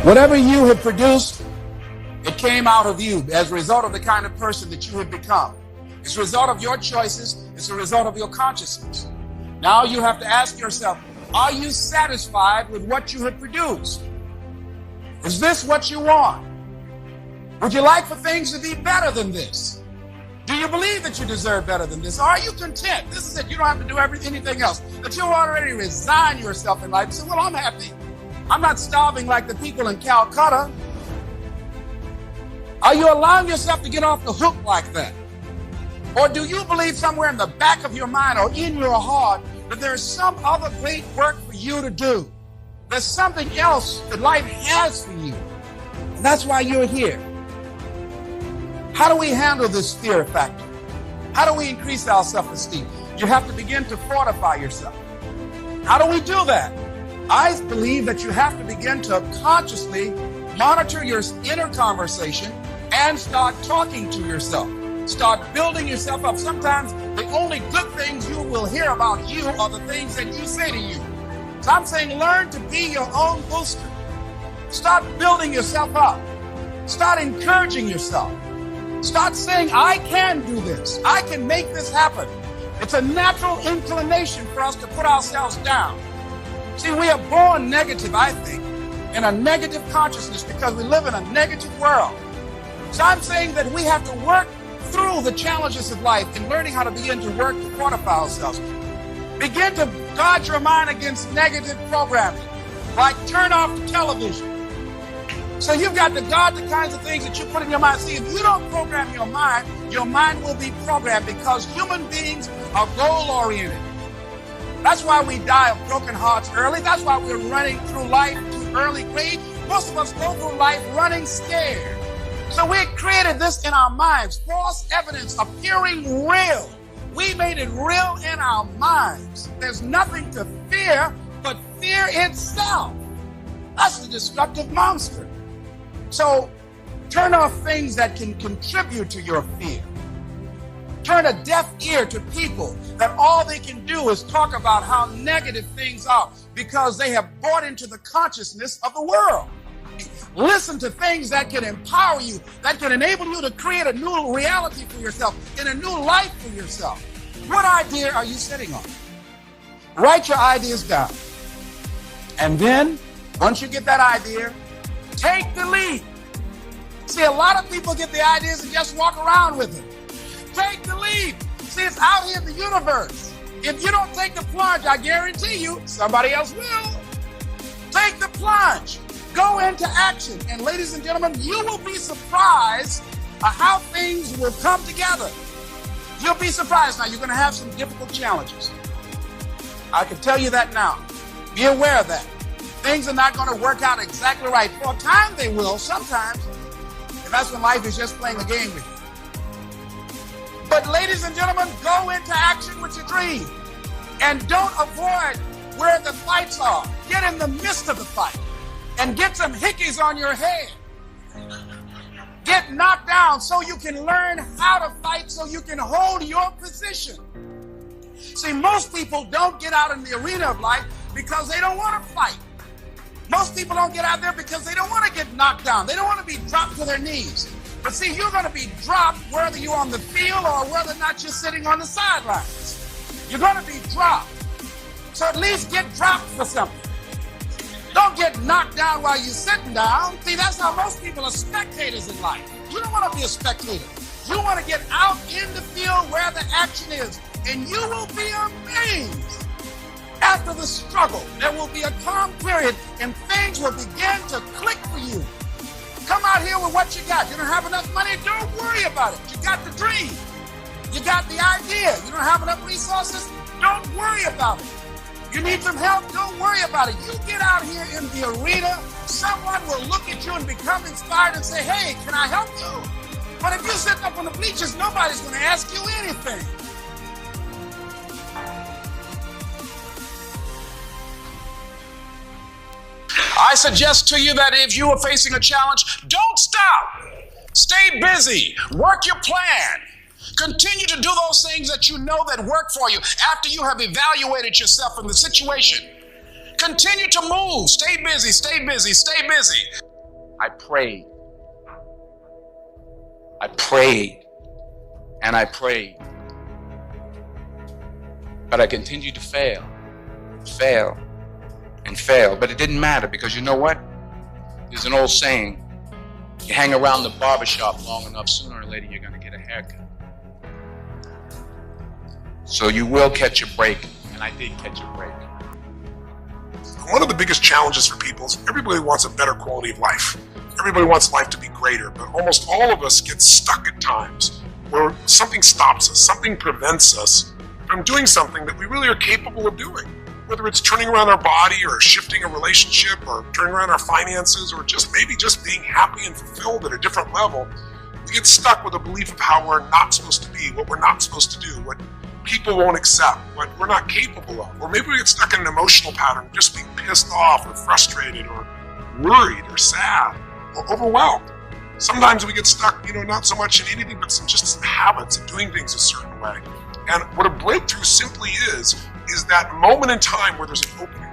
Whatever you have produced, it came out of you as a result of the kind of person that you have become. It's a result of your choices. It's a result of your consciousness. Now you have to ask yourself, are you satisfied with what you have produced? Is this what you want? Would you like for things to be better than this? Do you believe that you deserve better than this? Or are you content? This is it. You don't have to do anything else. That you'll already resign yourself in life and say, well, I'm happy. I'm not starving like the people in Calcutta. Are you allowing yourself to get off the hook like that? Or do you believe somewhere in the back of your mind or in your heart that there's some other great work for you to do? There's something else that life has for you. And that's why you're here. How do we handle this fear factor? How do we increase our self-esteem? You have to begin to fortify yourself. How do we do that? I believe that you have to begin to consciously monitor your inner conversation and start talking to yourself. Start building yourself up. Sometimes the only good things you will hear about you are the things that you say to you. So I'm saying learn to be your own booster. Start building yourself up. Start encouraging yourself. Start saying, I can do this. I can make this happen. It's a natural inclination for us to put ourselves down. See, we are born negative, I think, in a negative consciousness because we live in a negative world. So I'm saying that we have to work through the challenges of life and learning how to begin to work to fortify ourselves. Begin to guard your mind against negative programming, like turn off the television. So you've got to guard the kinds of things that you put in your mind. See, if you don't program your mind will be programmed because human beings are goal-oriented. That's why we die of broken hearts early. That's why we're running through life to early grade. Most of us go through life running scared. So we created this in our minds, false evidence appearing real. We made it real in our minds. There's nothing to fear but fear itself. That's the destructive monster. So turn off things that can contribute to your fear. Turn a deaf ear to people that all they can do is talk about how negative things are because they have bought into the consciousness of the world. Listen to things that can empower you, that can enable you to create a new reality for yourself and a new life for yourself. What idea are you sitting on? Write your ideas down. And then, once you get that idea, take the lead. See, a lot of people get the ideas and just walk around with them. Take the lead. See, it's out here in the universe. If you don't take the plunge, I guarantee you, somebody else will. Take the plunge. Go into action. And ladies and gentlemen, you will be surprised at how things will come together. You'll be surprised. Now, you're going to have some difficult challenges. I can tell you that now. Be aware of that. Things are not going to work out exactly right. For a time, they will, sometimes. And that's when life is just playing a game with you. But ladies and gentlemen, go into action with your dream. And don't avoid where the fights are. Get in the midst of the fight. And get some hickeys on your head. Get knocked down so you can learn how to fight, so you can hold your position. See, most people don't get out in the arena of life because they don't want to fight. Most people don't get out there because they don't want to get knocked down. They don't want to be dropped to their knees. But see, you're going to be dropped whether you're on the field or whether or not you're sitting on the sidelines. You're going to be dropped. So at least get dropped for something. Don't get knocked down while you're sitting down. See, that's how most people are spectators in life. You don't want to be a spectator. You want to get out in the field where the action is. And you will be amazed. After the struggle, there will be a calm period and things will begin to click for you. Come out here with what you got. You don't have enough money? Don't worry about it. You got the dream. You got the idea. You don't have enough resources? Don't worry about it. You need some help? Don't worry about it. You get out here in the arena, someone will look at you and become inspired and say, hey, can I help you? But if you sit up on the bleachers, nobody's going to ask you anything. I suggest to you that if you are facing a challenge, don't stop. Stay busy. Work your plan. Continue to do those things that you know that work for you after you have evaluated yourself in the situation. Continue to move. Stay busy, stay busy, stay busy. I prayed. I prayed and I prayed. But I continued to fail and fail. But it didn't matter, because you know what? There's an old saying, you hang around the barbershop long enough, sooner or later you're going to get a haircut. So you will catch a break, and I did catch a break. One of the biggest challenges for people is everybody wants a better quality of life. Everybody wants life to be greater, but almost all of us get stuck at times where something stops us, something prevents us from doing something that we really are capable of doing. Whether it's turning around our body or shifting a relationship or turning around our finances or maybe just being happy and fulfilled at a different level, we get stuck with a belief of how we're not supposed to be, what we're not supposed to do, what people won't accept, what we're not capable of. Or maybe we get stuck in an emotional pattern of just being pissed off or frustrated or worried or sad or overwhelmed. Sometimes we get stuck, not so much in anything, but some habits of doing things a certain way. And what a breakthrough simply is that moment in time where there's an opening.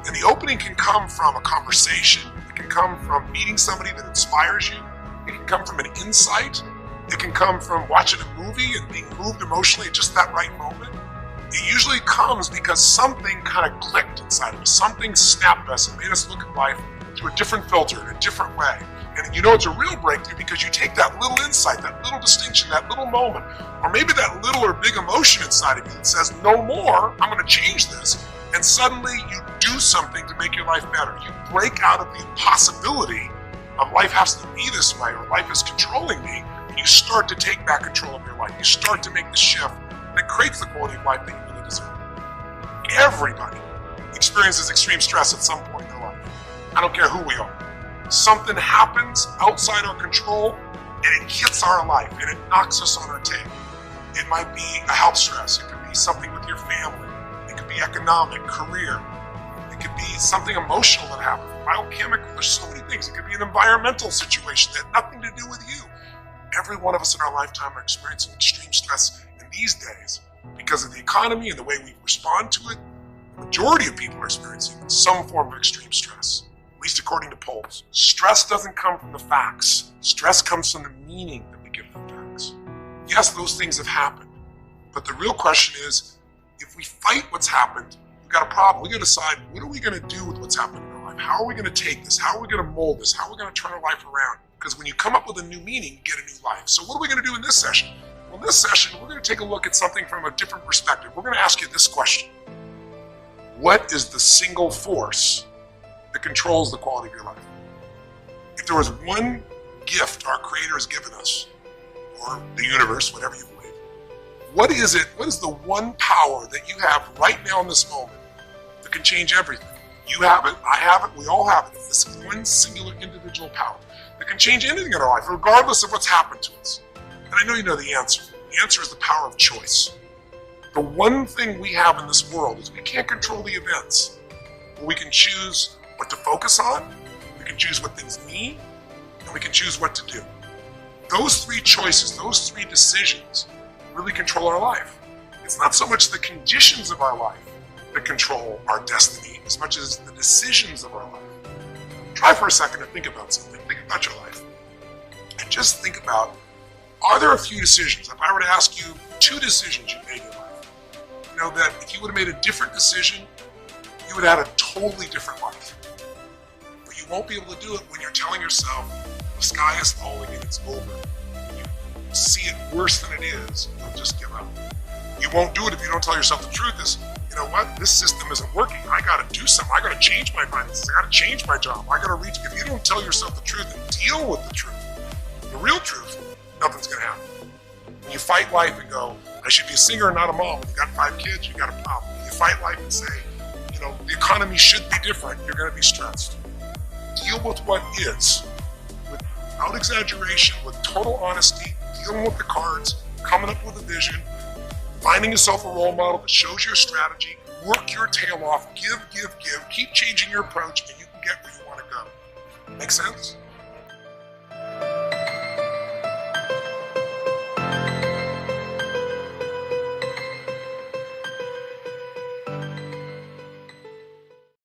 And the opening can come from a conversation. It can come from meeting somebody that inspires you. It can come from an insight. It can come from watching a movie and being moved emotionally at just that right moment. It usually comes because something kind of clicked inside of us. Something snapped us and made us look at life through a different filter, in a different way. And it's a real breakthrough because you take that little insight, that little distinction, that little moment, or maybe that little or big emotion inside of you that says, no more, I'm going to change this. And suddenly you do something to make your life better. You break out of the possibility of life has to be this way or life is controlling me. And you start to take back control of your life. You start to make the shift that creates the quality of life that you really deserve. Everybody experiences extreme stress at some point in their life. I don't care who we are. Something happens outside our control and it hits our life and it knocks us on our tail. It might be a health stress. It could be something with your family. It could be economic, career. It could be something emotional that happens, biochemical. There's so many things. It could be an environmental situation that had nothing to do with you. Every one of us in our lifetime are experiencing extreme stress in these days because of the economy and the way we respond to it. The majority of people are experiencing some form of extreme stress. At least according to polls. Stress doesn't come from the facts. Stress comes from the meaning that we give the facts. Yes, those things have happened. But the real question is, if we fight what's happened, we've got a problem. We've got to decide, what are we going to do with what's happened in our life? How are we going to take this? How are we going to mold this? How are we going to turn our life around? Because when you come up with a new meaning, you get a new life. So what are we going to do in this session? Well, in this session, we're going to take a look at something from a different perspective. We're going to ask you this question. What is the single force that controls the quality of your life? If there was one gift our Creator has given us, or the universe, whatever you believe, what is it? What is the one power that you have right now in this moment that can change everything? You have it, I have it, we all have it. This one singular individual power that can change anything in our life, regardless of what's happened to us. And I know you know the answer. The answer is the power of choice. The one thing we have in this world is we can't control the events, but we can choose what to focus on, we can choose what things mean, and we can choose what to do. Those three choices, those three decisions really control our life. It's not so much the conditions of our life that control our destiny as much as the decisions of our life. Try for a second to think about something. Think about your life. And just think about, are there a few decisions? If I were to ask you 2 decisions you made in your life, that if you would have made a different decision, you would have had a totally different life. But you won't be able to do it when you're telling yourself the sky is falling and it's over. When you see it worse than it is, you'll just give up. You won't do it if you don't tell yourself the truth is, you know what, this system isn't working. I got to do something. I got to change my finances. I got to change my job. I got to reach. If you don't tell yourself the truth and deal with the truth, the real truth, nothing's going to happen. When you fight life and go, I should be a singer and not a mom. When you got 5 kids, you got a problem. When you fight life and say, the economy should be different, you're going to be stressed. Deal with what is, without exaggeration, with total honesty, dealing with the cards, coming up with a vision, finding yourself a role model that shows your strategy, work your tail off, give, keep changing your approach, and you can get where you want to go. Make sense?